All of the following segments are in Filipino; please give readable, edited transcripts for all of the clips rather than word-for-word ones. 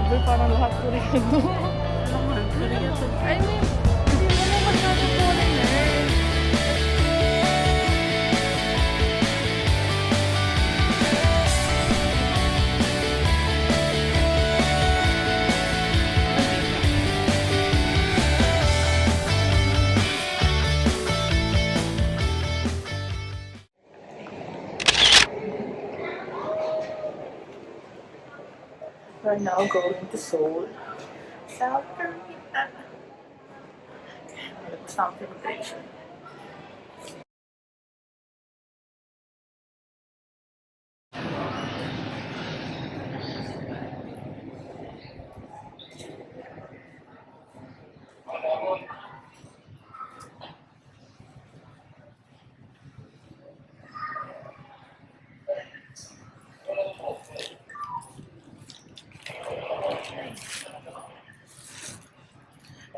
Uber, parang lahat Koreano. Naman, Korea to. I mean, hindi mo na masyado foreigner. We're now going to Seoul, South Korea. Some immigration.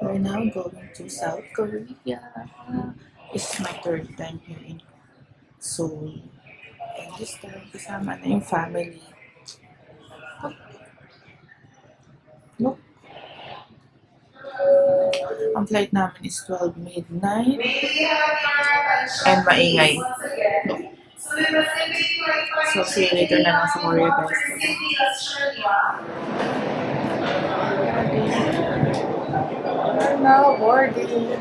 We're now going to South Korea. This is my third time here in Seoul. And this time, kasama na yung family. Look. Ang flight namin is 12 midnight. And maingay. Look. So, see you later na lang sa Korea, guys. We're now boarding.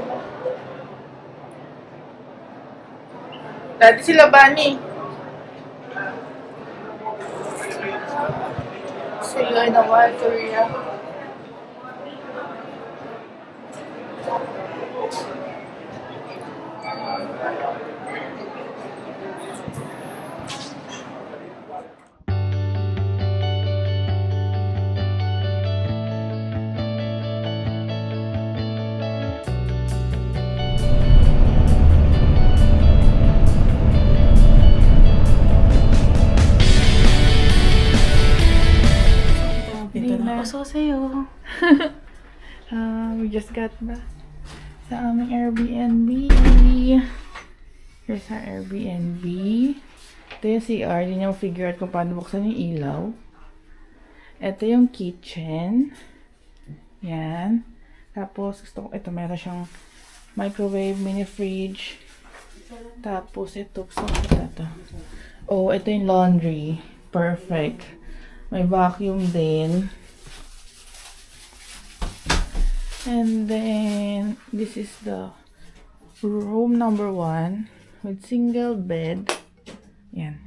Dati sila Bani. See you in a while, Korea. Sa'yo. We just got back sa aming Airbnb. Here's our Airbnb. Ito yung CR. Hindi niya figure out kung paano buksan yung ilaw. Ito yung kitchen. Yan. Tapos, gusto ko, ito meron siyang microwave, mini fridge. Tapos, ito, gusto ko ito. Oh, ito yung laundry. Perfect. May vacuum din. And then, this is the room number 1 with single bed. Yan.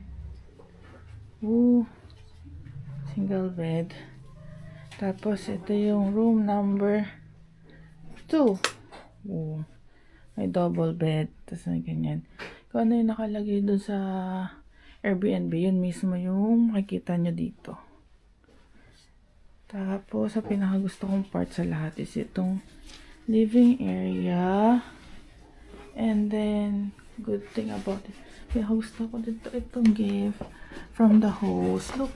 Ooh. Single bed. Tapos, ito yung room number 2. Ooh. May double bed. Tapos, may ganyan. Kung ano yung nakalagay dun sa Airbnb, yun mismo yung makikita nyo dito. Tapos, sa pinakagusto kong part sa lahat is itong living area. And then, good thing about it, pinakagusto ko dito itong gift from the host. Look.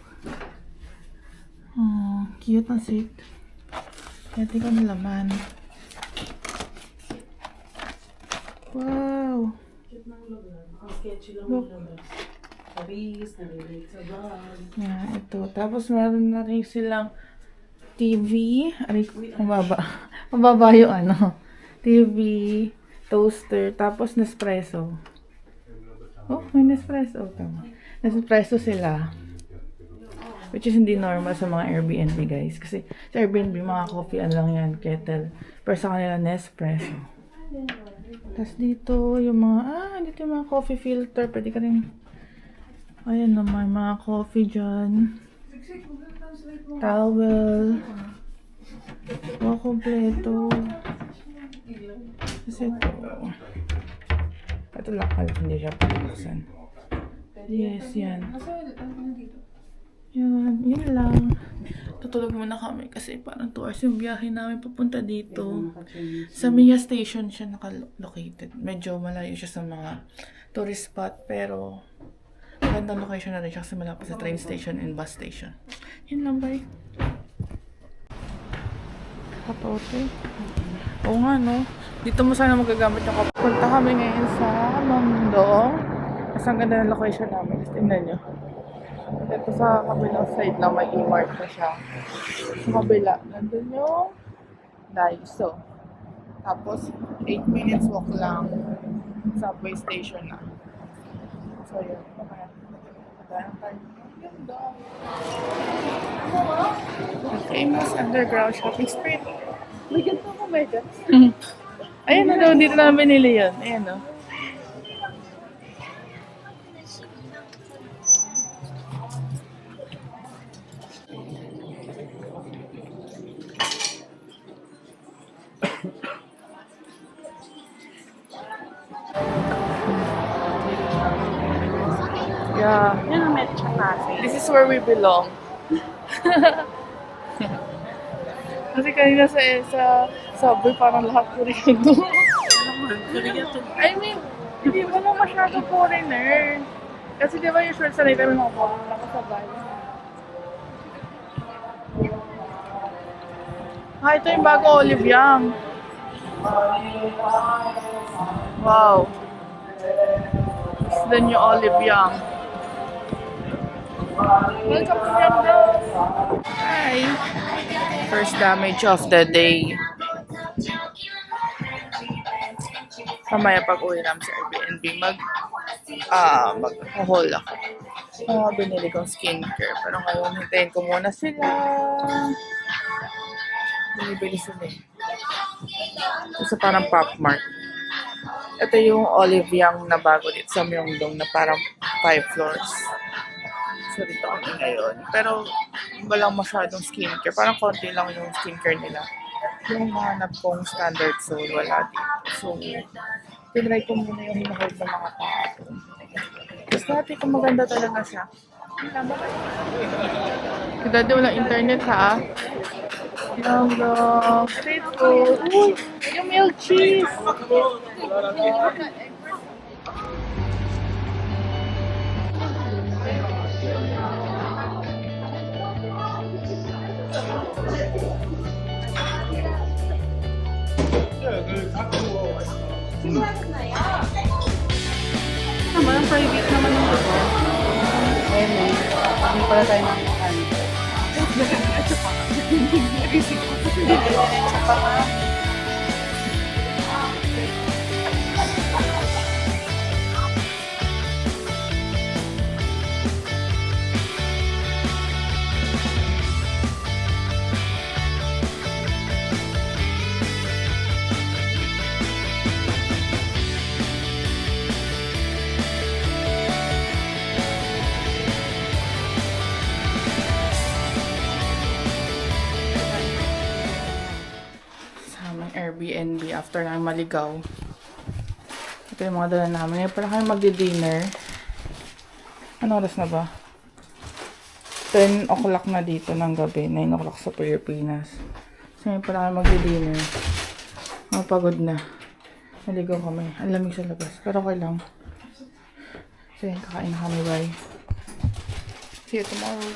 Oh, cute na sweet. Kaya ko na laman. Wow. Look. Yan, ito. Tapos, meron na rin silang TV, aray, mababa yung ano, TV, toaster, tapos Nespresso. Oh, may Nespresso. Tama. Nespresso sila. Which is hindi normal sa mga Airbnb, guys. Kasi sa Airbnb, mga coffee, ano lang yan, kettle. Pero sa kanila, Nespresso. Tapos dito, yung mga, dito yung mga coffee filter. Pwede ka rin, ayan naman, mga coffee dyan. Towel. Mga kompleto. Kasi ito lang pala, hindi siya pabuksan. Yes, yan. Yun lang. Tutulog muna kami kasi parang 2 hours yung biyahe namin papunta dito. Sa Mia Station siya naka-located. Medyo malayo siya sa mga tourist spot, pero magandang location na rin siya kasi malapit sa train station and bus station. Yun lang, bye. Kapote. Oo nga, no? Dito mo sana magagamit yung kapote. Punta kami ngayon sa Mangdong. Mas ang ganda ng location namin. Tingnan nyo. Ito sa kabilang side lang, may e-mart pa siya. Sa kabila, nandun yung Daiso. Tapos, 8 minutes walk lang. Subway station na. So, yun. Mamaya. Madayang tayo. Ganda. The famous underground shopping street. May ganito ko, Mega. Ayan na daw, dito na binili yun. Ayan o. Yeah. Yan ang Metro Cafe. This is where we belong. Kasi kanina sa subway parang lahat Koreano. Ano naman, Korea to. I mean, hindi mo na masyado foreigner. Kasi di ba usual sanay kami mga foreigner nakasabay. Ito yung bago Olive Young. Wow. It's the new Olive Young. Welcome to Myeongdong. Hi. First damage of the day. Mamaya pag uwi namin sa Airbnb, mag-haul ako. Mga binili kong skincare. Pero ngayon, hintayin ko muna sila. Binibili sila eh. Ito parang Pop Mart. Ito yung Olive Young na bago dito sa Myeongdong na parang 5 floors. So dito kami ngayon. Pero walang masyadong skincare. Parang konti lang yung skincare nila. Yung hanap kong standard soul, wala dito. So, tinry ko muna yung hinahold ng mga tao. Tapos dati kung maganda talaga siya. Dati walang internet ha. Yung street food. Uy! Yung milk cheese! Naman, private naman yung lugar. Ayun hindi pala tayo nakakain. Airbnb after namin maligaw. Ito yung mga dala namin. Ngayon pala kami magdi-dinner. Ano oras na ba? 10 o'clock na dito ng gabi. 9 o'clock sa Pilipinas. So ngayon pala kami magdi-dinner. Mapagod na. Maligaw kami. Ang lamig sa labas. Pero okay lang. So yun, kakain na kami. Bye. See you tomorrow.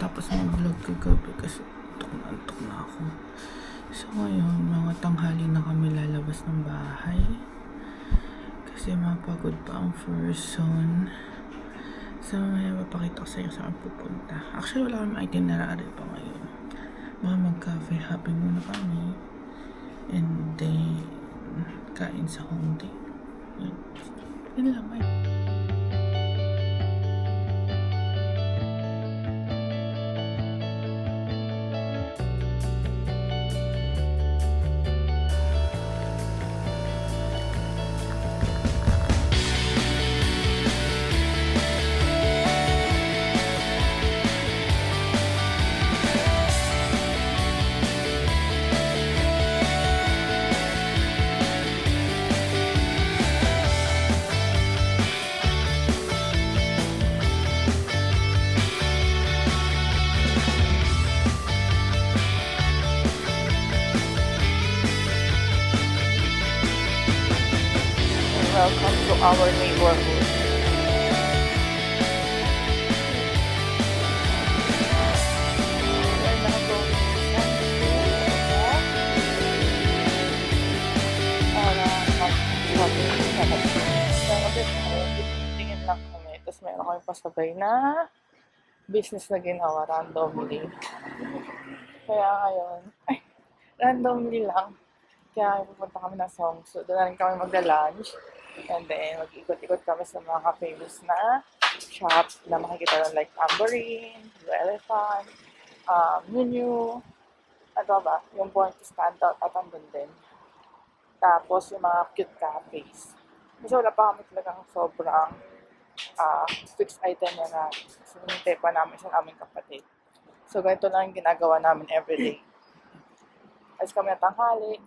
Tapos mag-vlog kagabi kasi antok na ako. So ngayon, mga tanghali na kami lalabas ng bahay. Kasi mapagod pa ang first zone. So ngayon, mapakita ko sa inyo saan pupunta. Actually, wala kami itinerary pa ngayon. Mga mag-cafe hopping muna kami. And then, kain sa Hongdae. Yun lang ay. Welcome to our neighborhood. meron kami pasabay na business na ginawa randomly. Kaya ngayon, randomly lang. Kaya pupunta kami ng Seongsu. Doon na rin kami magla-lunch. And then, mag-ikot-ikot kami sa mga famous na shops na makikita lang like Tambourine, Blue Elephant, Menu, ano ba? Yung Born to Stand Out at andun din. Tapos yung mga cute cafes. Kasi wala pa kami talagang sobrang fixed item na sinintay pa namin sa aming kapatid. So ganito lang yung ginagawa namin everyday. Alis kami ng tanghali,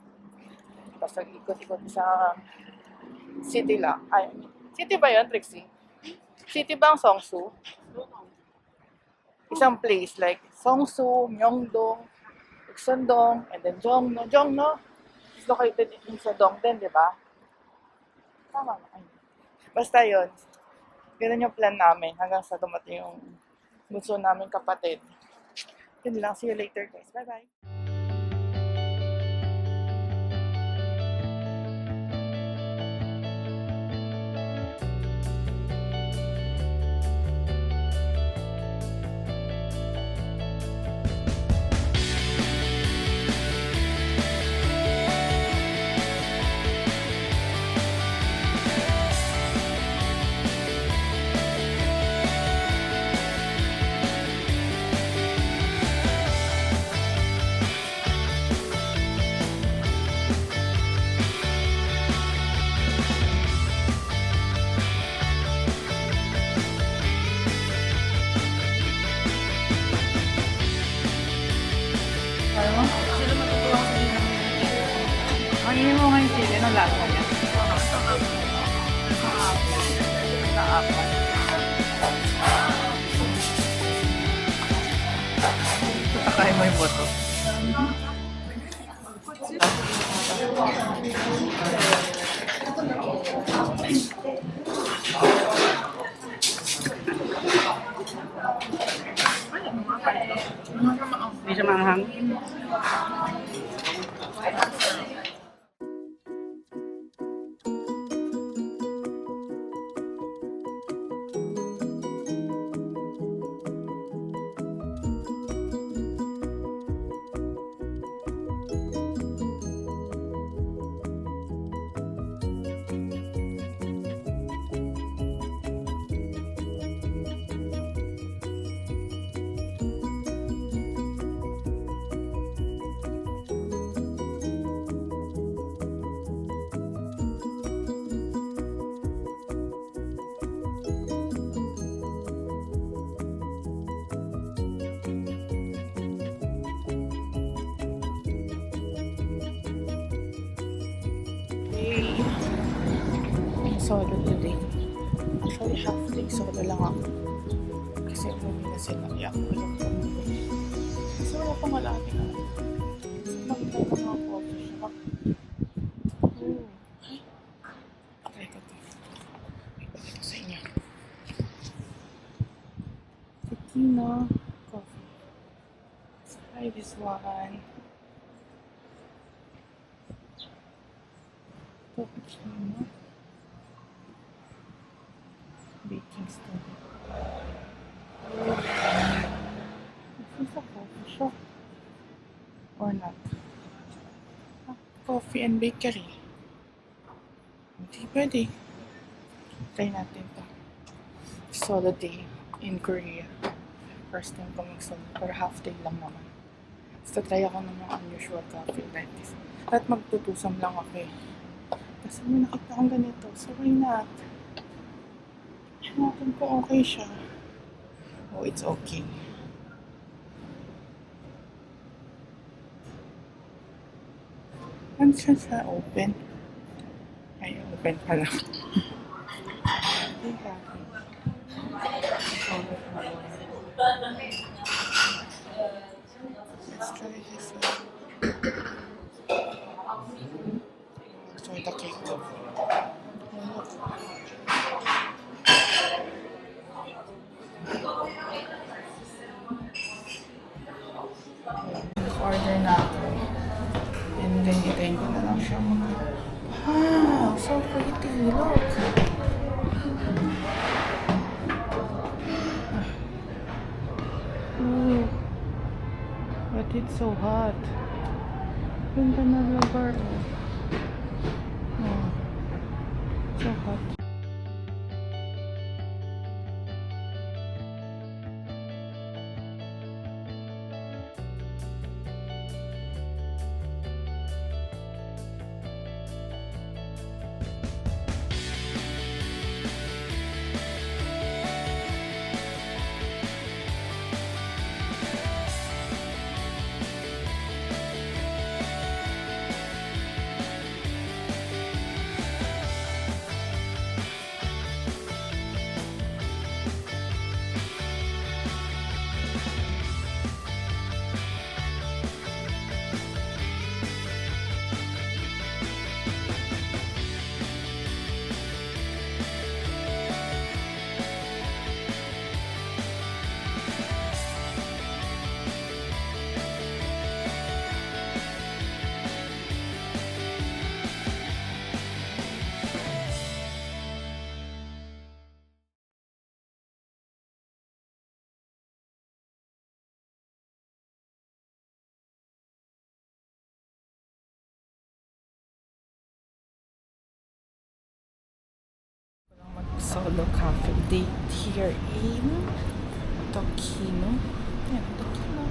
tapos nag-ikot-ikot sa city lang. City ba yun, Trixie? City ba ang Seongsu? Isang place like Seongsu, Myeongdong, Iksondong, and then Jongno. Jongno is located in sa Dongdaean, di ba? Tama na. Basta yun. Ganun yung plan namin hanggang sa dumating yung bunso namin kapatid. Yun lang. See you later, guys. Bye-bye. Sila matutuwa sa inyo. Ang hindi mo ngayon sila, anong lasa niya? Naapat. Tatakain mo yung boto. Hindi siya maanghang. Solo today. Actually, half day solo lang ako. Kasi umuwi na sila. Kaya ako lang umuwi. Kasi wala pang malaki na. Nakita ko mga coffee shop. Oh. Ay. Try ko ito. Ipagay ko sa inyo. Tequila coffee. Let's try this one. Cappuccino. Baking stuff. This is a coffee shop. Or not. Coffee and bakery. Hindi pwede. Try natin ito. Solo day in Korea. First time ko mag-solo. Pero half day lang naman. Basta try ako ng mga unusual coffee like this. At magtutusam lang ako eh. Kasi may nakita akong ganito. So why not? Natin kung okay siya. Oh, it's okay. Ano siya sa open? Ay, open pala. Diba? Let's try this one. Let's try the cake. Oh, look. Order na ako. And then, itayin ko na lang siya. Wow! So pretty! Look! so hot. Ganda na lugar. Oh. So hot. Solo cafe date here in Tokino. Yan, Tokino.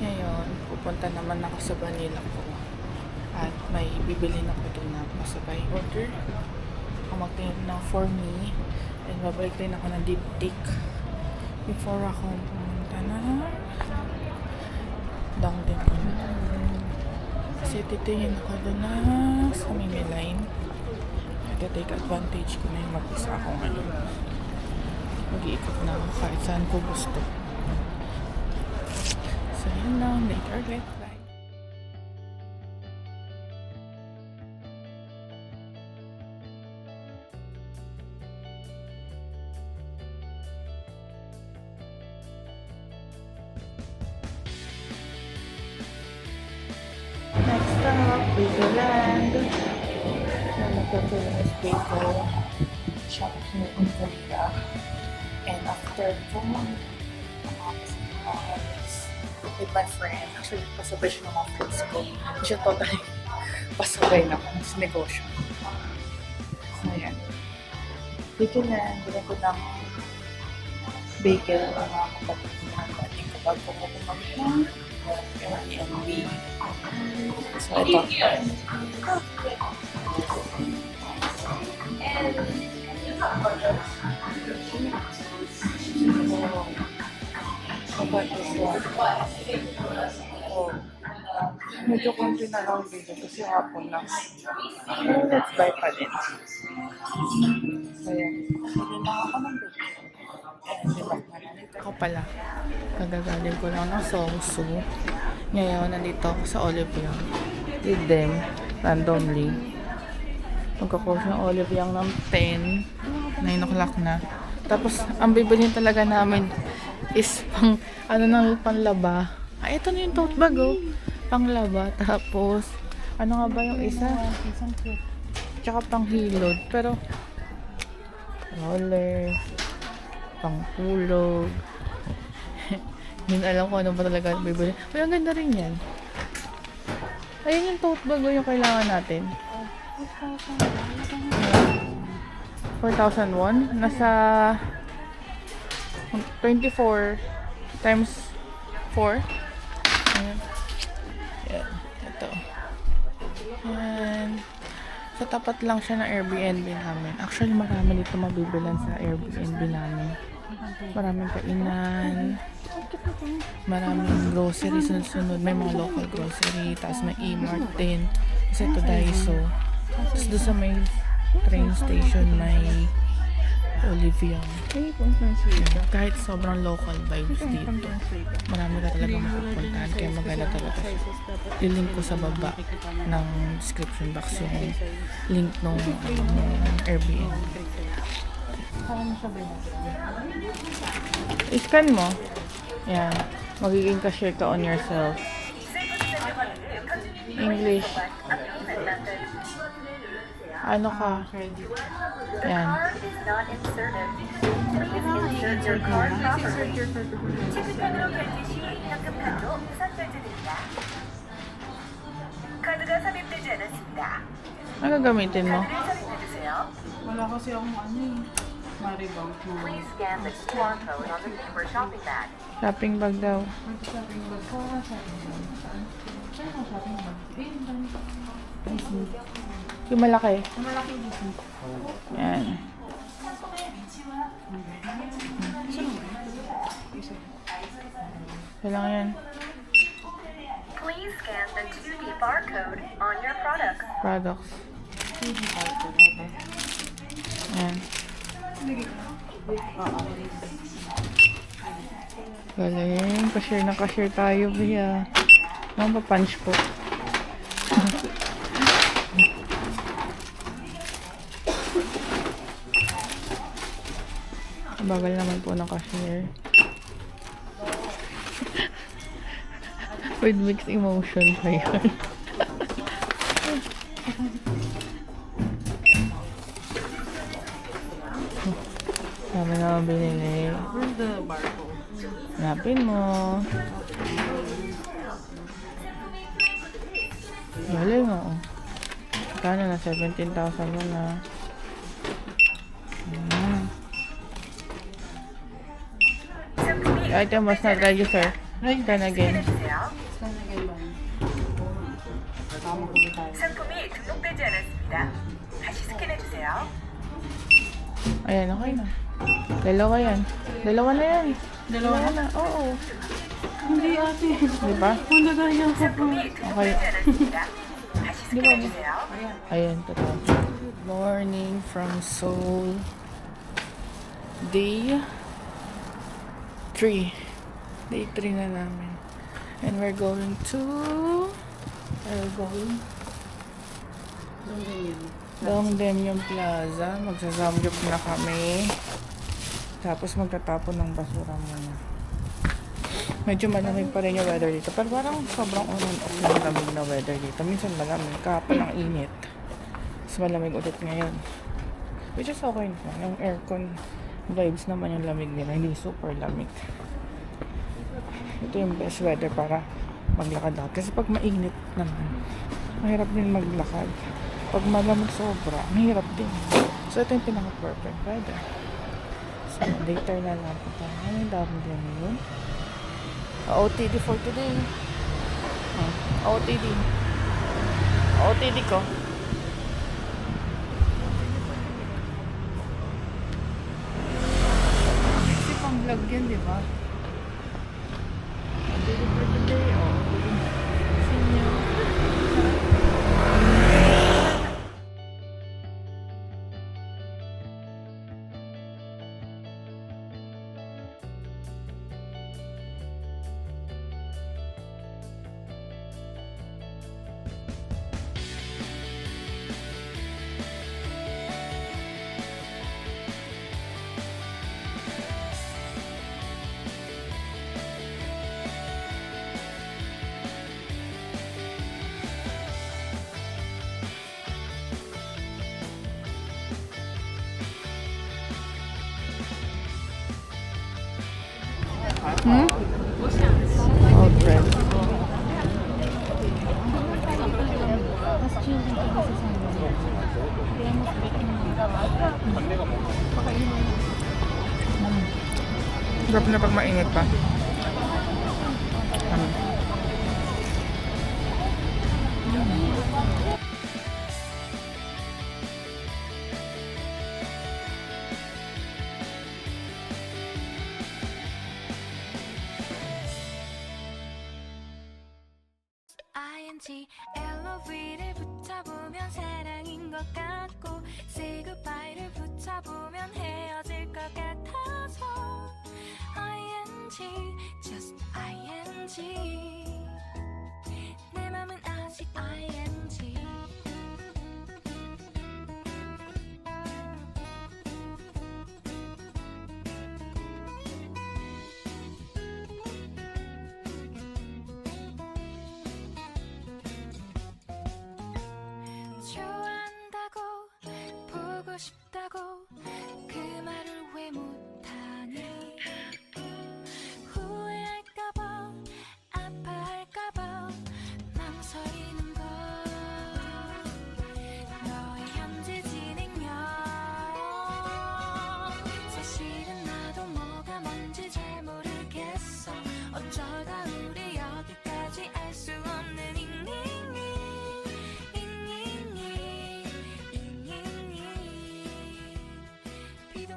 Ngayon, pupunta naman ako sa Manila ko. At may bibilhin ako doon na pasabay order. Ako magtingin na for me. And babalik din ako ng diptik before ako pumunta na Dongdaemun ko. Kasi titingin ako doon na sa Mimi Line. Take advantage ko na yung mag-isa ako ngayon. Mag-iikot na ako kahit saan ko gusto. So yun lang, later ulit. Bye. Next stop, Legoland. Nagpapalabas ko ito shop here in Korea. And after with my friend, actually pasabay siya ng mga friends ko. Hindi siya totally pasabay na sa negosyo. So ayan. Dito na, bilhin ko ng bagel ng mga kapatid ko bago ko kumamit ng Airbnb. So ito. Medyo konti na lang video kasi hapon lang. Pero let's buy pa din. So yan. Hindi na ako ng video. And diback na lang. Ako pala. Kagagaling ko lang ng Songsu. Ngayon, nandito ako sa Olive with them randomly. Magkakos ng Olive Young ng 10. 9 o'clock na. Tapos, ang bibilhin talaga namin is pang, panlaba. Ay, ito na yung tote bag, oh. Panglaba. Tapos, ano nga ba yung isa? Tsaka panghilod. Pero, roller, pangkulog. Hindi alam ko ano ba talaga bibilhin. Uy, ang ganda rin yan. Ayun yung tote bag, oh, yung kailangan natin. 4,001. Nasa 24 times 4. Ayan. Ayan. Ito. Ayan. Sa tapat lang siya ng Airbnb namin. Actually, marami dito mabibilan sa Airbnb namin. Maraming kainan. Maraming grocery. Sunod-sunod. May mga local grocery. Tapos may E-Mart din. Kasi ito Daiso. Tapos doon sa may train station may Olive Young. Kahit sobrang local vibes dito, marami ka talaga makapuntahan. Kaya maganda talaga siya. I-link ko sa baba ng description box yung link ng Airbnb. I-scan mo. Yan. Magiging cashier ka on yourself. English. Ano ka? Yan. 카드가 삽입되지 않았습니다. Ano gamitin mo? 카드를 삽입해주세요. Wala kasi akong ano eh. Maribang. Please scan the QR code on the paper shopping bag. Shopping bag daw. Shopping bag ko. Shopping bag. Saan ang shopping bag? Eh, ang dami. Yung malaki. Ang malaki dito. Yan. Kailangan yan. Please scan the 2D barcode on your product. Products. Yan. Galing. Cashier na cashier tayo, Bia. Mga pa-punch po. Bagal naman po ng cashier. With mixed emotion pa yun. Dami naman binili. Where's the barcode? Hanapin mo. Galing oo. Kano na? 17,000 mo na. The item was not registered. Scan again. 해주세요. Saan na kayo ba? Tama ko ba tayo? 상품이 등록되지 않았습니다. 다시 스캔해주세요. Ayan, okay na. Dalawa yan. Dalawa na yan. Dalawa na? na. Oo. Hindi ate. Di ba? Wala ganyan ko po. 상품이 등록되지 않았습니다. 다시 스캔해주세요. Ayan, totoo. Good morning from Seoul. Day 3. Day 3 na namin. And we're going to... We're going... Dongdaemun Plaza. Magsasamgyup na kami. Tapos magtatapon ng basura muna. Medyo malamig pa rin yung weather dito. Pero parang sobrang on and off ng lamig na weather dito. Minsan malamig. Kahapon ang init. Mas malamig ulit ngayon. Which is okay na. Yung aircon vibes naman yung lamig nila. Hindi super lamig. Ito yung best weather para maglakad ako. Kasi pag mainit naman, mahirap din maglakad. Pag malamig sobra, mahirap din. So, ito yung pinaka-perfect weather. So, later na lang po tayo. Ano yung dami din yun? OTD for today. OTD. OTD ko. Kasi pang vlog yan, di ba? OTD for today. See you. Old friend. Sarap na pag mainit pa. ing LOV를 붙여보면 사랑인 것 같고 Say goodbye를 붙여보면 헤어질 것 같아서 ing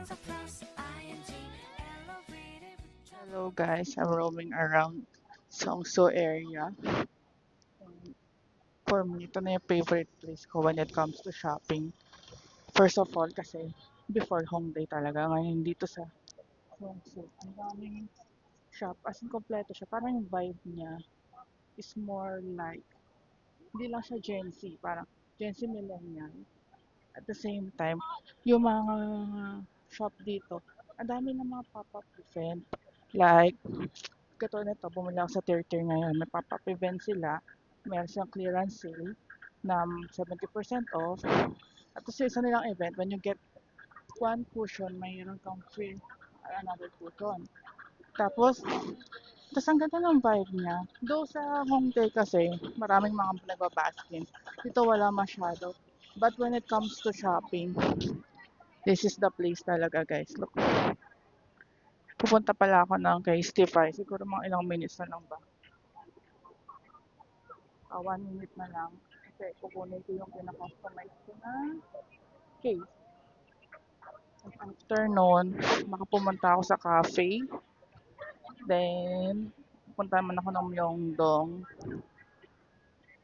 비동사 플러스 ing elevator 붙여 Hello guys, I'm roaming around Seongsu area. For me, ito na yung favorite place ko when it comes to shopping. First of all, kasi before Hongdae talaga, ngayon dito sa Seongsu, ang daming shop, as in kompleto siya. Parang yung vibe niya is more like, hindi lang siya Gen Z, parang Gen Z millennial. At the same time, yung mga shop dito, ang dami ng mga pop-up event. Like, katulad nito, bumili ako sa Tier ngayon, may pop-up event sila, meron silang clearance sale na 70% off. At sa isa nilang event, when you get one cushion, mayroon kang free another cushion. Tapos ang ganda ng vibe niya. Though sa Hongdae kasi, maraming mga nagbabaskin. Dito wala masyado. But when it comes to shopping, this is the place talaga guys. Look. Pupunta pala ako ng kay Stify. Siguro mga ilang minutes na lang ba. 1 minute na lang. Kasi kukunin ko yung pina-customize ko na case. After nun, makapumunta ako sa cafe. Then, pupunta naman ako ng Myeongdong.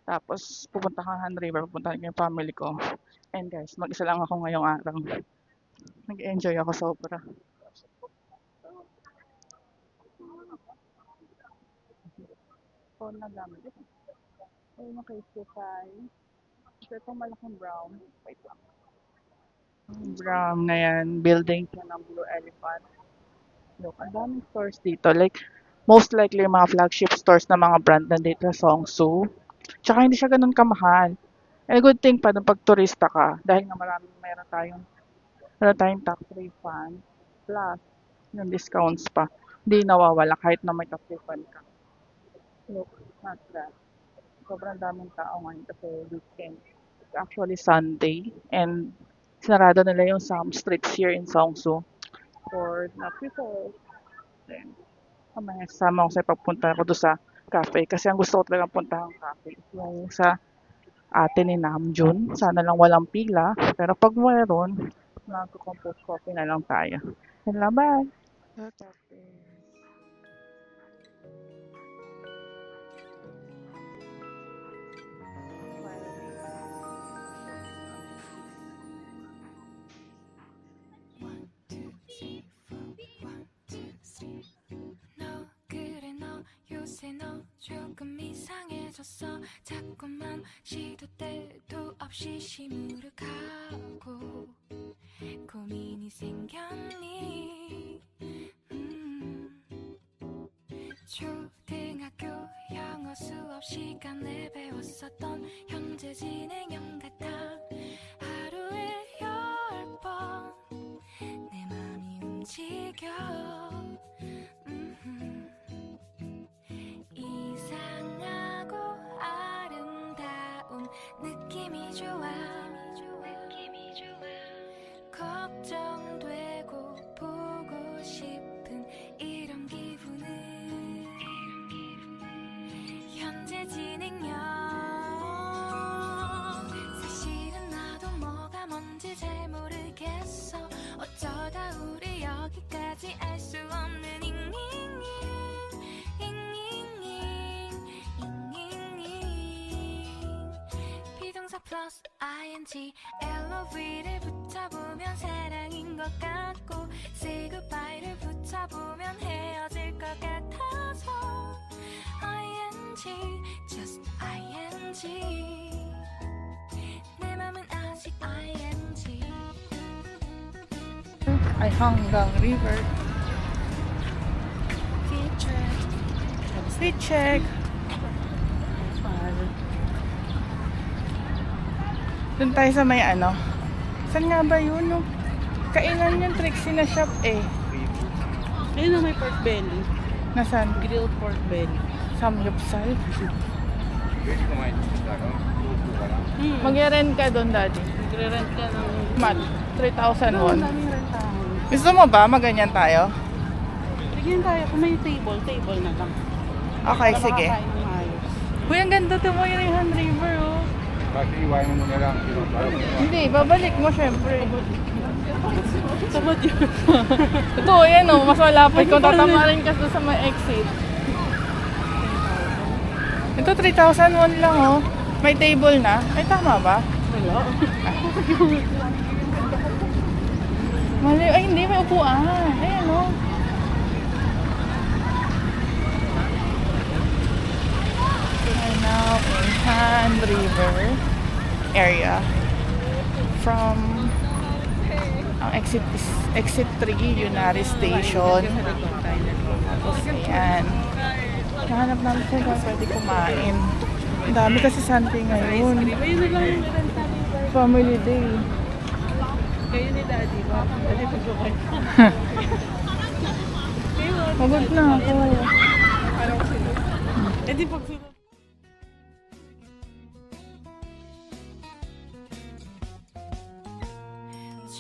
Tapos, pupunta ka Han River, pupunta ko yung family ko. And guys, mag-isa lang ako ngayong araw. Nag-enjoy ako sobra. Phone na gamit. Ito yung Stify. Ito itong malaking brown. Wait lang. Brown na yan. Building siya ng Blue Elephant. Look, ang daming stores dito. Like, most likely mga flagship stores na mga brand nandito sa Seongsu. Tsaka hindi siya ganun kamahal. And a good thing pa nung pag turista ka, dahil nga meron tayong tax refund, plus yung discounts pa. Hindi nawawala kahit na may tax refund ka. Look, not that. Sobrang daming tao ngayon kasi weekend. It's actually Sunday and sinarado nila yung some streets here in Seongsu for the people. Then, mamaya sama ko sa pagpunta ko doon sa cafe kasi ang gusto ko talagang puntahan cafe yung sa ate ni Namjoon. Sana lang walang pila pero pag mayroon magko-compose coffee na lang tayo. Bye! 너 그래 너 요새 너 조금 이상해졌어 자꾸만 시도 때도 없이 시무룩하고 고민이 생겼니 초등학교 영어 수업 시간에 배웠었던 현재 진행형 같아 하루에 10번 내 맘이 움직여 이상하고 아름다운 느낌이 좋아 걱정되고 보고 싶은 이런 기분은 현재 진행형 사실은 나도 뭐가 뭔지 잘 모르겠어 어쩌다 우리 여기까지 알 수 없는 비동사 플러스 ing LOV를 붙여보면 사랑인 것 같고 Say goodbye를 붙여보면 헤어질 것 같아서 ing just ing 내 맘은 아직 ing Ay, Hanggang River. Fit check. Doon tayo sa may ano. Saan nga ba yun? No? Kailan yung Trixie na shop eh. Ayun na may pork belly. Nasaan? Grilled pork belly. Samgyeopsal. Mag-rent ka doon, daddy. Nagre-rent ka ng... Mat, 3,000 Ang won. daming rentahan. Gusto mo ba? Maganyan tayo? Bigyan tayo. Kung may table na lang. Okay, Para sige. makakain ng ayos. Uy, ang ganda ito mo yung Han River, oh. Bakit iwain mo na lang? Hindi, babalik mo syempre. Tamad yun. Totoo yan o, mas malapit kung tatamarin ka sa may exit. Ito 3,001 lang oh. May table na. Ay tama ba? Wala. Mali, ay hindi, may upuan. Ayan o. We're now in Han River area. From ang exit is exit 3, Yunari Station. Tapos ayan. Nahanap namin kung saan pwede kumain. Ang dami kasi Sunday ngayon. Ayun na lang yung renta ni Family day. Kayo ni Daddy ba? Daddy pagkakay. Pagod na ako. Parang sila. Eh di pag sila.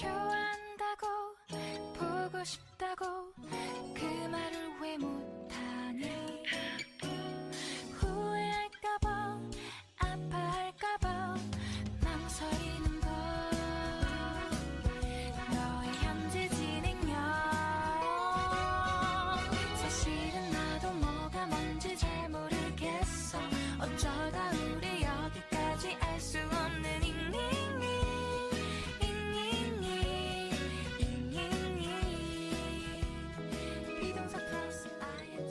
좋아한다고 보고 싶다고 그 말을 왜 못하니 후회할까봐 아파할까봐 망설이는 걸 너의 현재 진행형 사실은 나도 뭐가 뭔지 잘 모르겠어 어쩌다 우리 여기까지 알 수 없는 비동사 플러스 ing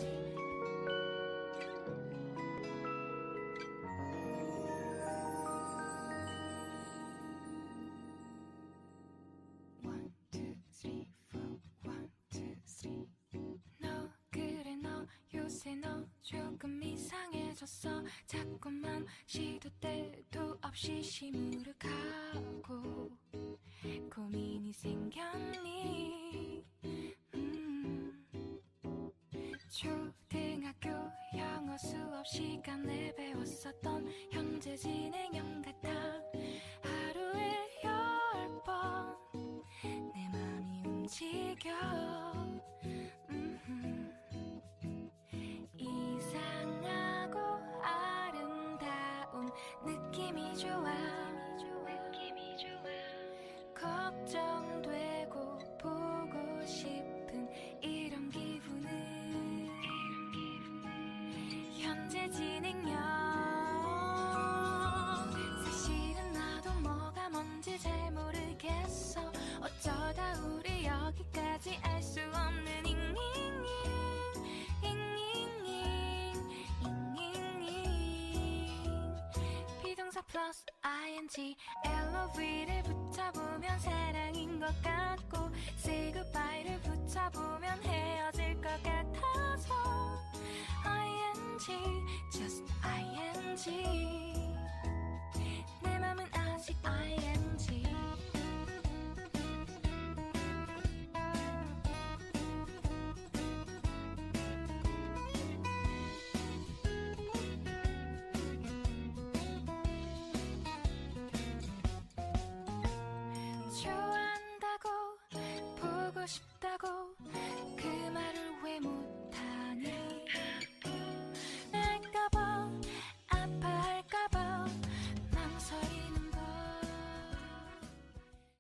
One, two, three, four. One, two, three. 너 그래 너 요새 너 조금 이상해졌어 자꾸만 시도 때도 없이 시무룩하고 고민이 생겼니 초등학교 영어 수업 시간에 배웠었던 현재 진행형 같아 하루에 10번 내 맘이 움직여 이상하고 아름다운 느낌이 좋아 걱정되고 보고 싶은 이런 기분은 현재 진행형 사실은 나도 뭐가 뭔지 잘 모르겠어 어쩌다 우리 여기까지 알 수 없는 비동사 플러스 ing LOV를 붙여보면 사랑인 것 같고 쓰고